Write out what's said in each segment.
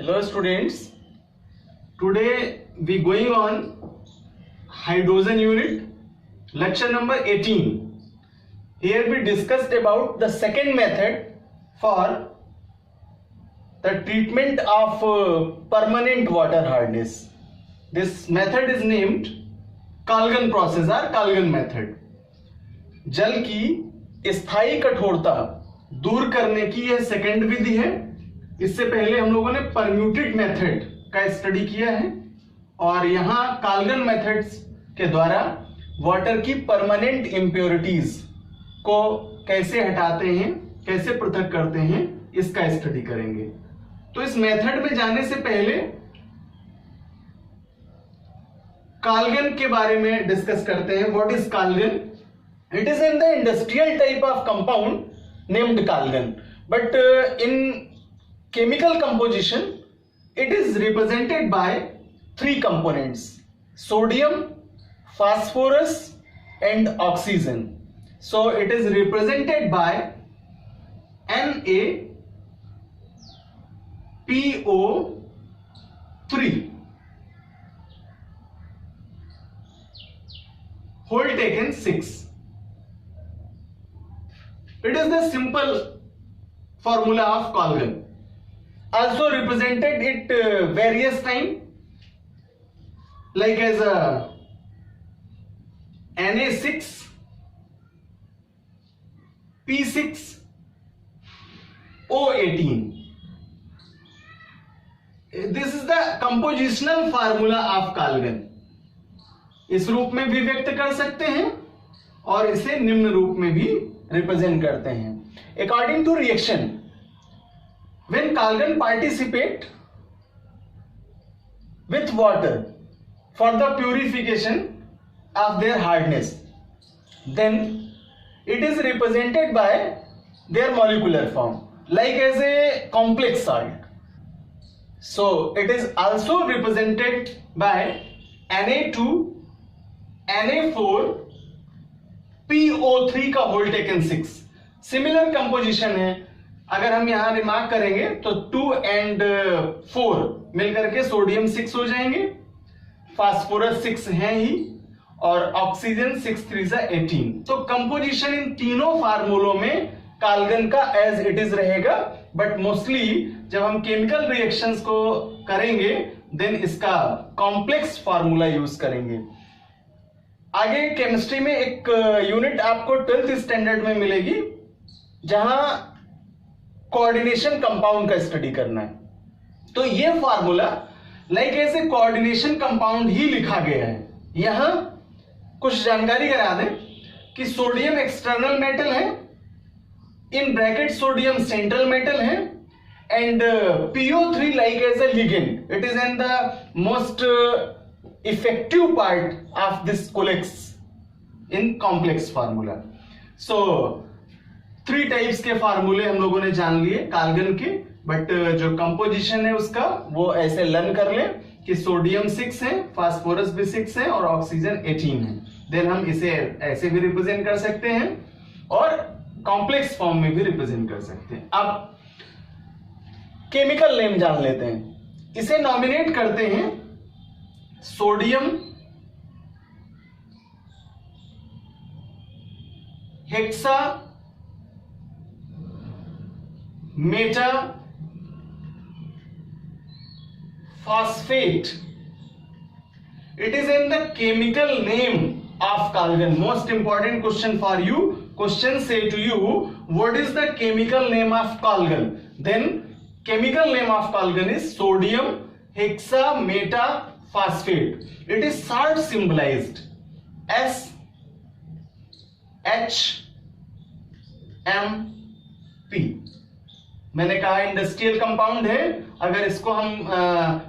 Hello students, today we going on hydrogen unit, lecture number 18. Here we discussed about the second method for the treatment of permanent water hardness. This method is named Calgon process और Calgon method. जल की स्थायी कठोरता दूर करने की यह second विधि है. इससे पहले हम लोगों ने परम्यूटेड मेथड का स्टडी किया है और यहां काल्गन मेथड्स के द्वारा वाटर की परमानेंट इंप्योरिटीज को कैसे हटाते हैं, कैसे पृथक करते हैं, इसका स्टडी करेंगे. तो इस मेथड में जाने से पहले काल्गन के बारे में डिस्कस करते हैं. What is Calgon? It is in the industrial type of compound named Calgon, but in chemical composition it is represented by three components: sodium, phosphorus and oxygen. So it is represented by NaPO3 whole taken 6. It is the simple formula of Kalgan. Also represented it various time, like as a Na6, P6, O18. This is the compositional formula of Kalgan. इस रूप में भी व्यक्त कर सकते हैं और इसे निम्न रूप में भी रिप्रेजेंट करते हैं. According to reaction, when Kalgan participate with water for the purification of their hardness, then it is represented by their molecular form, like as a complex salt. So it is also represented by Na2, Na4, PO3 का whole taken 6. Similar composition है. अगर हम यहां remark करेंगे तो 2 and 4 मिलकर के sodium 6 हो जाएंगे, फास्फोरस 6 है ही और ऑक्सीजन 6 3 18. तो कंपोजिशन इन तीनों फार्मूलों में काल्गन का एज इट इज रहेगा, बट मोस्टली जब हम केमिकल रिएक्शंस को करेंगे देन इसका कॉम्प्लेक्स फार्मूला यूज करेंगे. आगे केमिस्ट्री में एक यूनिट आपको 12th स्टैंडर्ड में मिलेगी जहां कोऑर्डिनेशन कंपाउंड का स्टडी करना है. तो ये फार्मूला लाइक ऐसे कोऑर्डिनेशन कंपाउंड ही लिखा गया है. यहां कुछ जानकारी करा दें कि सोडियम एक्सटर्नल मेटल है, in bracket sodium central metal है, and PO3 like as a ligand. It is in the most effective part of this complex in complex formula. So 3 types के फार्मूले हम लोगों ने जान लिए काल्गन के, बट जो कंपोजिशन है उसका वो ऐसे लर्न कर ले कि सोडियम 6 है, फास्फोरस भी 6 है और ऑक्सीजन 18 है. देन हम इसे ऐसे भी रिप्रेजेंट कर सकते हैं और कॉम्प्लेक्स फॉर्म में भी रिप्रेजेंट कर सकते हैं. अब केमिकल नेम जान लेते हैं. इसे नॉमिनेट करते हैं sodium hexa Meta phosphate. It is in the chemical name of Kalgan. Most important question for you. Question say to you, what is the chemical name of Kalgan? Then chemical name of Kalgan is sodium hexametaphosphate. It is salt symbolized SHMP. मैंने कहा industrial compound है. अगर इसको हम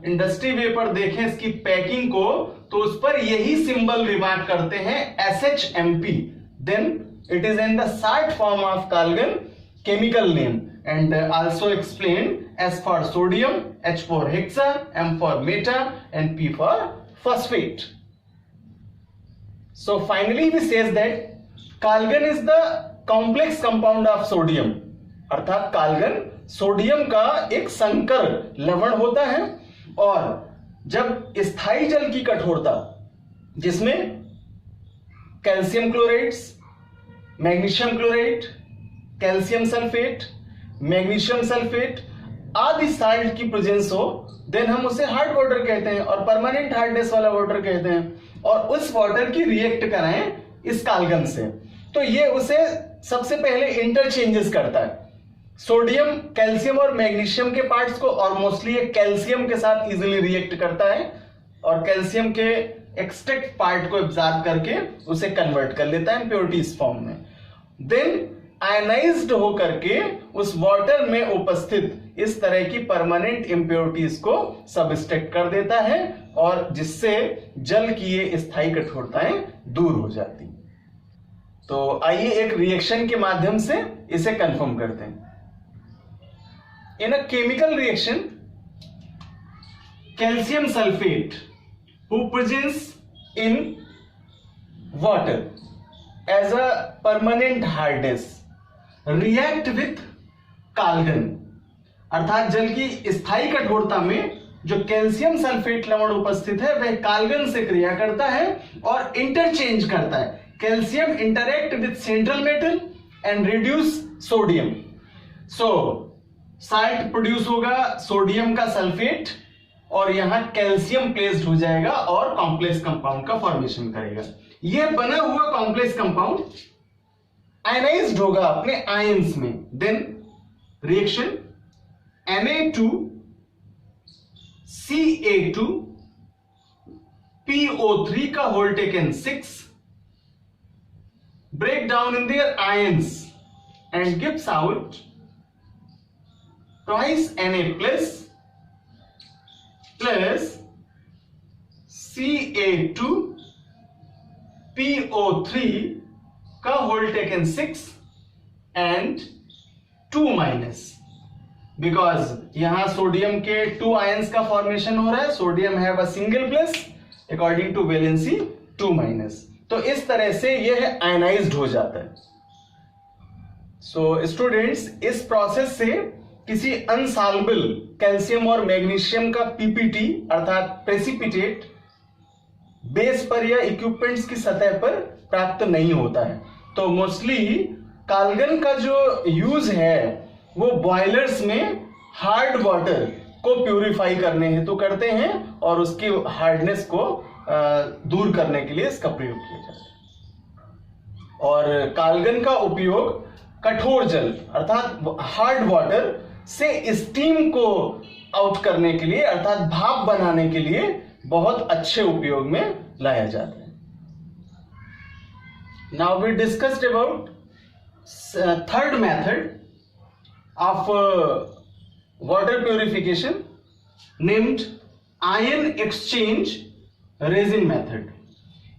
industry वे पर देखें इसकी packing को तो उस पर यही सिंबल रिमार्क करते हैं SHMP. Then it is in the salt form of Calgon chemical name and also explained S for sodium, H for hexa, M for meta and P for phosphate. So finally we says that Kalgan is the complex compound of sodium. अर्थात काल्गन sodium का एक संकर लवण होता है, और जब स्थायी जल की कठोरता, जिसमें calcium chlorides, magnesium chloride, calcium sulphate, magnesium sulphate आदि साल्ट की प्रेजेंस हो, देन हम उसे हार्ड वाटर कहते हैं और परमानेंट हार्डनेस वाला वाटर कहते हैं, और उस वाटर की रिएक्ट कराएं इस कालगन से, तो ये उसे सबसे पहले इंटरचेंजेस करता है। सोडियम कैल्शियम और मैग्नीशियम के पार्ट्स को, और मोस्टली ये कैल्शियम के साथ इजीली रिएक्ट करता है और कैल्शियम के एक्सट्रैक्ट पार्ट को एब्जॉर्ब करके उसे कन्वर्ट कर लेता है इम्प्योरिटीज फॉर्म में। देन आयनाइज्ड होकर के उस वाटर में उपस्थित इस तरह की परमानेंट इम्प्योरिटीज को सबस्ट्रैक्ट कर देता है, और जिससे जल की ये स्थायी कठोरताएं दूर हो जाती। तो आइए एक रिएक्शन के माध्यम से इसे कंफर्म करते हैं। In a chemical reaction, calcium sulphate who presents in water as a permanent hardness react with कालगन, अर्थात जल की स्थायी कठोरता में जो कैल्शियम सल्फेट लवण उपस्थित है वह कालगन से क्रिया करता है और इंटरचेंज करता है। Calcium interact with central metal and reduce sodium, so salt produce होगा सोडियम का सल्फेट, और यहां कैल्शियम प्लेस्ड हो जाएगा और कॉम्प्लेक्स कंपाउंड का फॉर्मेशन करेगा। यह बना हुआ कॉम्प्लेक्स कंपाउंड आयनाइज्ड होगा अपने आयंस में। Then reaction Na2 Ca2 PO3 का whole taken 6 break down in their ions and gives out twice Na plus Ca2 PO3 का whole taken 6 and 2 minus, because यहां सोडियम के 2 आयंस का formation हो रहा है। Sodium have a single plus according to valency 2 minus, तो इस तरह से यह आयनाइज्ड हो जाता है। सो स्टूडेंट्स, इस प्रोसेस से किसी अनसॉल्वेबल कैल्शियम और मैग्नीशियम का पीपीटी अर्थात प्रेसिपिटेट बेस पर या इक्विपमेंट्स की सतह पर प्राप्त नहीं होता है। तो मोस्टली कालगन का जो यूज है वो बॉयलर्स में हार्ड वाटर को प्यूरिफाई करने हेतु करते हैं और उसकी हार्डनेस को दूर करने के लिए इसका प्रयोग किया जाता है। और कालगन का उपयोग कठोर जल अर्थात हार्ड वाटर से स्टीम को आउट करने के लिए अर्थात भाप बनाने के लिए बहुत अच्छे उपयोग में लाया जाता है। Now we discussed about third method of water purification named ion exchange resin method.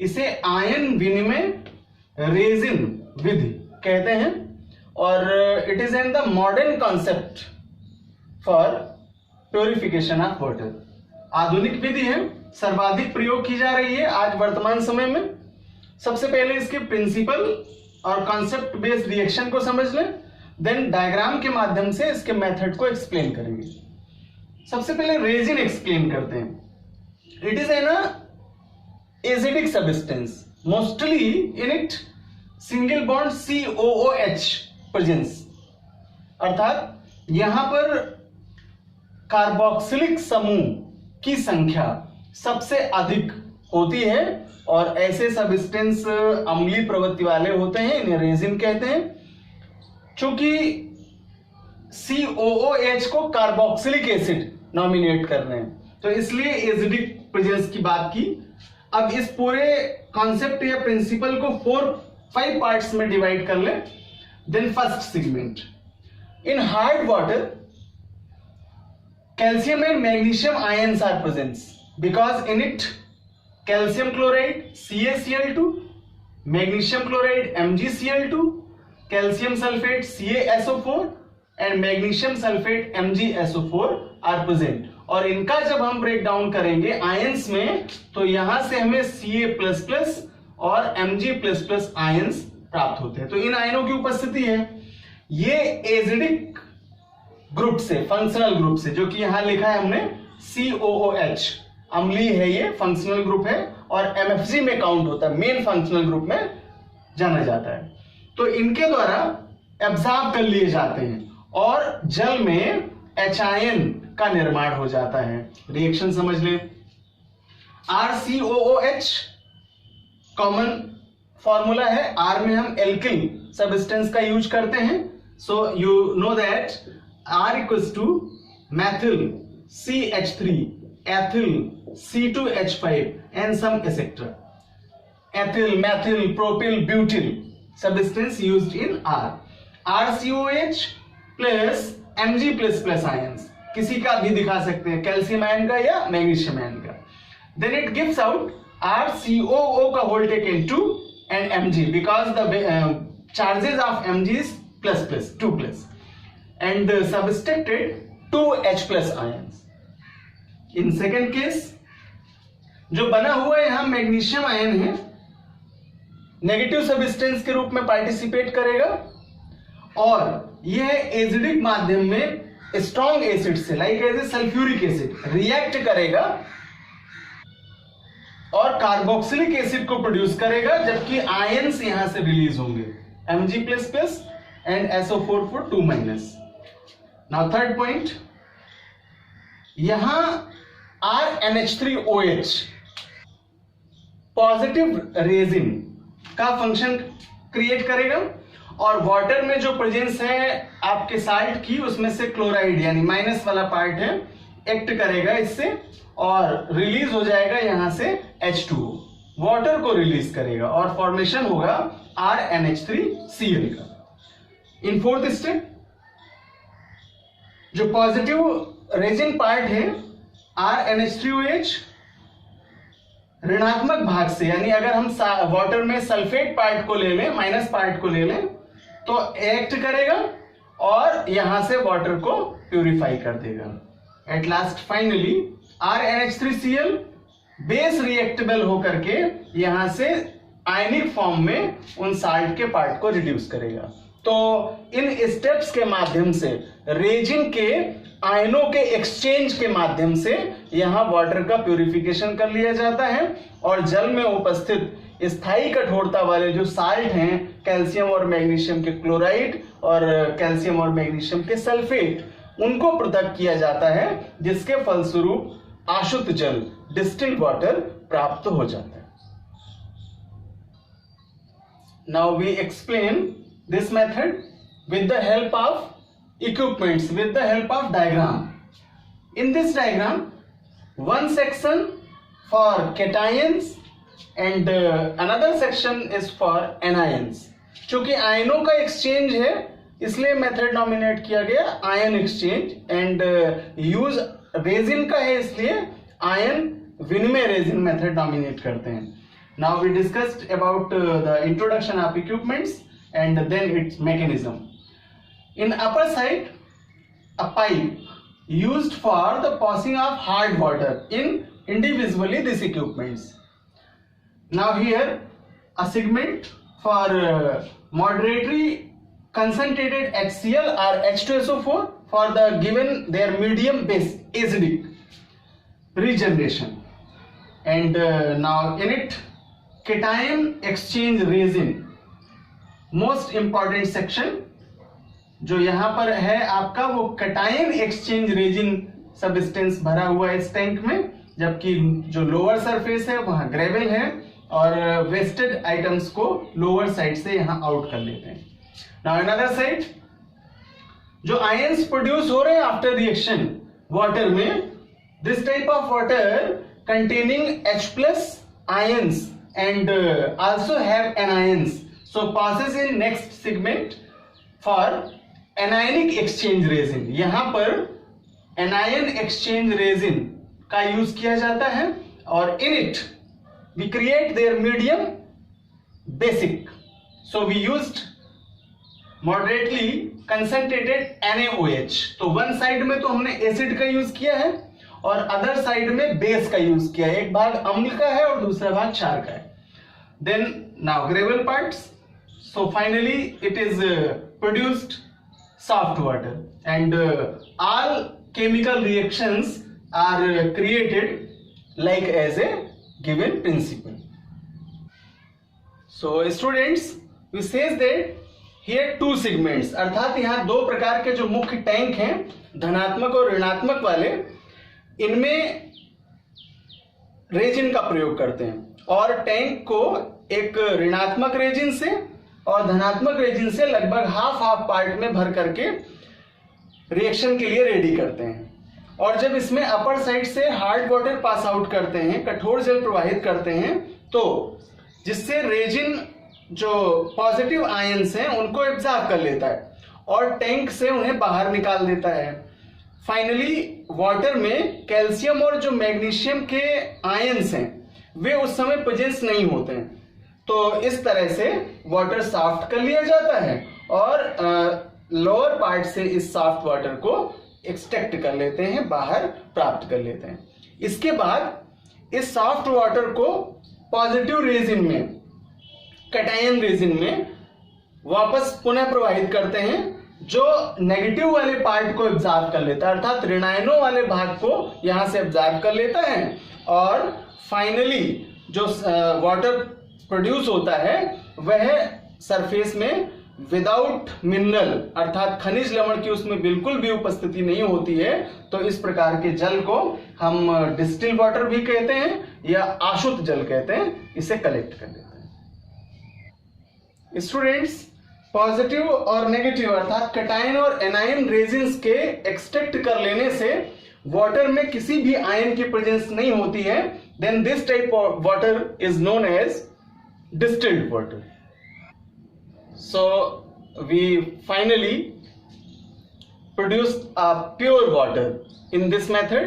इसे आयन विनिमय रेजिन विधि कहते हैं और it is in the modern concept for purification of water. आधुनिक विधि है, सर्वाधिक प्रयोग की जा रही है आज वर्तमान समय में। सबसे पहले इसके प्रिंसिपल और कॉन्सेप्ट बेस्ड रिएक्शन को समझ लें, देन डायग्राम के माध्यम से इसके मेथड को एक्सप्लेन करेंगे। सबसे पहले रेजिन एक्सप्लेन करते हैं। It is an acidic substance, mostly in it single bond COOH presence, अर्थात यहां पर कार्बोक्सिलिक समूह की संख्या सबसे अधिक होती है और ऐसे सब्सटेंस अम्लीय प्रवृत्ति वाले होते हैं, इन्हें रेजिन कहते हैं। चूंकि COOH को कार्बोक्सिलिक एसिड नॉमिनेट कर रहे हैं तो इसलिए एसिडिक प्रेजेंस की बात की। अब इस पूरे कॉन्सेप्ट या प्रिंसिपल को 4-5 पार्ट्स में डिवाइड कर लें। Then first segment, in hard water calcium and magnesium ions are present because in it calcium chloride CaCl2, magnesium chloride MgCl2, calcium sulfate CaSO4 and magnesium sulfate MgSO4 are present। और इनका जब हम break down करेंगे ions में तो यहां से हमें Ca++ और Mg++ आयंस प्राप्त होते हैं। तो इन आयनों की उपस्थिति है। ये एसिडिक ग्रुप से, फंक्शनल ग्रुप से, जो कि यहां लिखा है हमने COOH, अम्लीय है ये, फंक्शनल ग्रुप है और MFG में काउंट होता है, मेन फंक्शनल ग्रुप में जाना जाता है। तो इनके द्वारा एब्जॉर्ब कर लिए जाते हैं और जल में H का निर्माण हो जाता है। रिएक्शन समझ लें, RCOOH कॉमन फॉर्मूला है, R में हम एल्किल सब्सटेंस का यूज करते हैं, so you know that R equals to methyl CH3, ethyl C2H5 and some etc. Ethyl, methyl, propyl, butyl substance used in R. RCOH plus Mg++ ions, किसी का भी दिखा सकते हैं, कैल्शियम आयन का या मैग्नीशियम आयन का। Then it gives out RCOO का whole taken 2 and Mg because the charges of Mg is ++, 2+, and subtracted 2H+ ions. In second case, जो बना हुआ है यहां मैग्नीशियम आयन है, नेगेटिव सब्सटेंस के रूप में पार्टिसिपेट करेगा और यह एसिडिक माध्यम में स्ट्रॉन्ग एसिड से, like as sulphuric acid, react करेगा और कार्बोक्सिलिक एसिड को प्रोड्यूस करेगा, जबकि आयंस यहां से रिलीज होंगे, Mg++ and SO4 2-। Now third point, यहां RNH3OH पॉजिटिव रेजिन का फंक्शन क्रिएट करेगा और वाटर में जो प्रेजेंस है आपके साल्ट की, उसमें से क्लोराइड यानी माइनस वाला पार्ट है, एक्ट करेगा इससे और रिलीज हो जाएगा यहां से H2O, वाटर को रिलीज करेगा और फॉर्मेशन होगा RNH3Cl का। इन फोर्थ स्टेप, जो पॉजिटिव रेजिन पार्ट है RNH3OH ऋणात्मक भाग से, यानी अगर हम वाटर में सल्फेट पार्ट को ले लें, माइनस पार्ट को ले लें, तो एक्ट करेगा और यहां से वाटर को प्यूरिफाई कर देगा। At last finally RNH3Cl base reactable होकर के यहां से आयनिक फॉर्म में उन साल्ट के पार्ट को रिड्यूस करेगा। तो इन स्टेप्स के माध्यम से, रेजिन के आयनों के एक्सचेंज के माध्यम से यहां वाटर का प्यूरिफिकेशन कर लिया जाता है और जल में उपस्थित स्थायी कठोरता वाले जो साल्ट हैं, कैल्शियम और मैग्नीशियम के क्लोराइड और कैल्शियम और मैग्नीशियम के सल्फेट, उनको पृथक किया जाता है, जिसके फलस्वरूप आशुद्ध जल, डिस्टिल्ड वाटर प्राप्त हो जाता है। Now we explain this method with the help of equipments, with the help of diagram. In this diagram, one section for cations and another section is for anions. चूंकि आयनों का एक्सचेंज है इसलिए method nominate किया गया ion exchange, and use resin का है इसलिए आयन विनिमय रेजिन मेथड नॉमिनेट करते हैं। Now we discussed about the introduction of equipments and then its mechanism. In upper side, a pipe used for the passing of hard water in individually these equipments. Now here a segment for moderately concentrated HCl or H2SO4 for the given their medium base acidic regeneration, and now in it cation exchange resin, most important section जो यहां पर है आपका, वो cation exchange resin substance भरा हुआ है इस टैंक में, जबकि जो लोअर सरफेस है वहां ग्रेवल है और वेस्टेड आइटम्स को लोअर साइड से यहां आउट कर लेते हैं। नाउ अनदर साइड, जो आयंस प्रोड्यूस हो रहे हैं आफ्टर रिएक्शन वाटर में, this type of water containing H+ ions and also have anions, so passes in next segment for anionic exchange resin. यहां पर anion exchange resin का use किया जाता है और in it we create their medium basic, so we used moderately concentrated NaOH. तो one side में तो हमने एसिड का यूज किया है और अदर साइड में बेस का यूज किया है, एक भाग अम्ल का है और दूसरा भाग क्षार का है। Then now gravel parts, so finally it is produced soft water, and all chemical reactions are created like as a given principle. So students, we says that here two segments, अर्थात यहाँ दो प्रकार के जो मुख्य टैंक हैं, धनात्मक और ऋणात्मक वाले, इनमें रेजिन का प्रयोग करते हैं और टैंक को एक ऋणात्मक रेजिन से और धनात्मक रेजिन से लगभग हाफ पार्ट में भर करके रिएक्शन के लिए रेडी करते हैं। और जब इसमें अपर साइड से हार्ड वाटर पास आउट करते हैं, कठोर जल प्रवाहित करते हैं, तो जिससे रेजिन जो पॉजिटिव आयंस हैं उनको एब्जॉर्ब कर लेता है और टैंक से उन्हें बाहर निकाल देता है। फाइनली वाटर में कैल्शियम और जो मैग्नीशियम के आयंस हैं वे उस समय प्रेजेंस नहीं होते हैं, तो इस तरह से वाटर सॉफ्ट कर लिया जाता है और लोअर पार्ट से इस सॉफ्ट वाटर को एक्सट्रैक्ट कर लेते हैं, बाहर प्राप्त कर लेते हैं। इसके बाद इस सॉफ्ट वाटर को पॉजिटिव रेजिन में, कैटायन रेजिन में वापस पुनः प्रवाहित करते हैं, जो नेगेटिव वाले पार्ट को एब्जॉर्ब कर लेता है, अर्थात ऋणायनों वाले भाग को यहां से एब्जॉर्ब कर लेता है और फाइनली जो वाटर प्रोड्यूस होता है वह सरफेस में विदाउट मिनरल अर्थात खनिज लवण की उसमें बिल्कुल भी उपस्थिति नहीं होती है। तो इस प्रकार के जल को हम डिस्टिल वाटर भी कहते हैं या आशुद्ध जल कहते हैं, इसे कलेक्ट कर लेते हैं। स्टूडेंट्स, पॉजिटिव और नेगेटिव अर्थात कैटायन और एनायन रेजिन्स के एक्सट्रैक्ट कर लेने से वाटर में किसी भी आयन की प्रेजेंस नहीं होती है, then this type of water is known as distilled water. So we finally produced a pure water in this method.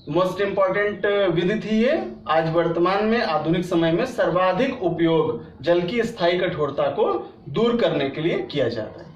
Most important विधि थी ये। आज वर्तमान में आधुनिक समय में सर्वाधिक उपयोग जल की स्थायी कठोरता को दूर करने के लिए किया जाता है।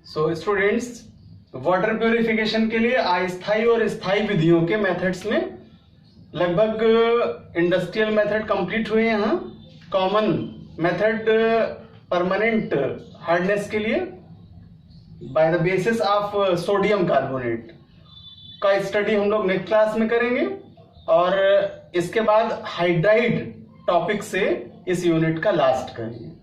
सो स्टूडेंट्स, वाटर प्यूरिफिकेशन के लिए अस्थायी और स्थायी विधियों के मेथड्स में लगभग इंडस्ट्रियल मेथड कंप्लीट हुए। यहाँ कॉमन मेथड परमानेंट हार्डनेस के लिए by the basis of sodium carbonate का स्टडी हम लोग नेक्स्ट क्लास में करेंगे और इसके बाद हाइड्राइड टॉपिक से इस यूनिट का लास्ट करेंगे।